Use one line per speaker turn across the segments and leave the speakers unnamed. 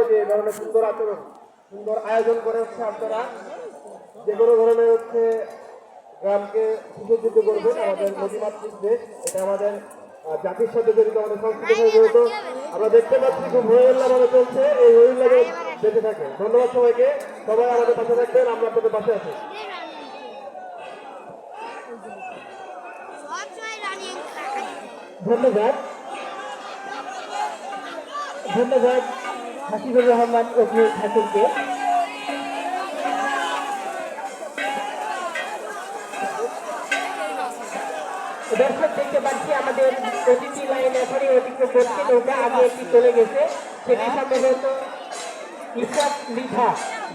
যে ধরনের সুন্দর আচরণ, সুন্দর আয়োজন করে হচ্ছে আপনারা যে কোনো ধরনের হচ্ছে গ্রামকে সুসজ্জিত করবেন। আমাদের নদীমাতৃক দেশ, এটা আমাদের জাতির সাথে জড়িত, আমাদের সংস্কৃতির সাথে জড়িত। আমরা দেখতে পাচ্ছি খুব হইল্লা ভাবে চলছে, এই হইল্লা বেঁচে থাকে। ধন্যবাদ সবাইকে, সবাই আমাদের পাশে থাকবেন, আমরা আপনাদের পাশে আছি। ধন্যবাদ ধন্যবাদ হাসিবুর রহমান অপু ঠাকুরকে। দর্শক দেখতে পাচ্ছি আমাদের অতিথি লাইন এখনই অতিক্রম করছে, নৌকা আগে একটি চলে গেছে, সেটি সম্ভবত ইসাক লিখা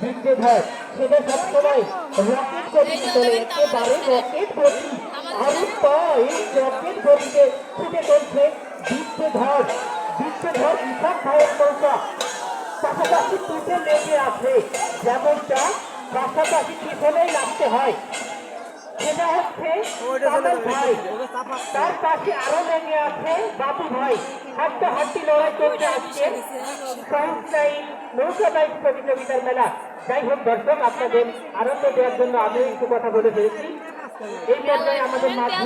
বিদ্যেধর। সেটা সবসময় রকেট গতিতে চলে, একেবারে রকেট গতি। আরো তো এই রকেট গতিতে ছুটে চলছে বিদ্যেধর ইসাক ভাইয়ের নৌকা। পাশাপাশি পিঠে লেগে আছে, যেমনটা পাশাপাশি পিছনেই লাগতে হয়, সেটা হচ্ছে কামাল ভাই। তার পাশে আরো লেগে আছে বাবু ভাই। হাড্ডাহাড্ডি লড়াই করতে আসছে নৌকা বাইক প্রতিযোগিতার মেলা। যাই হোক দর্শক, আপনাদের আনন্দ দেওয়ার জন্য আমি একটু কথা বলে ফেলেছি। এই পর্যায়ে আমাদের মাঝে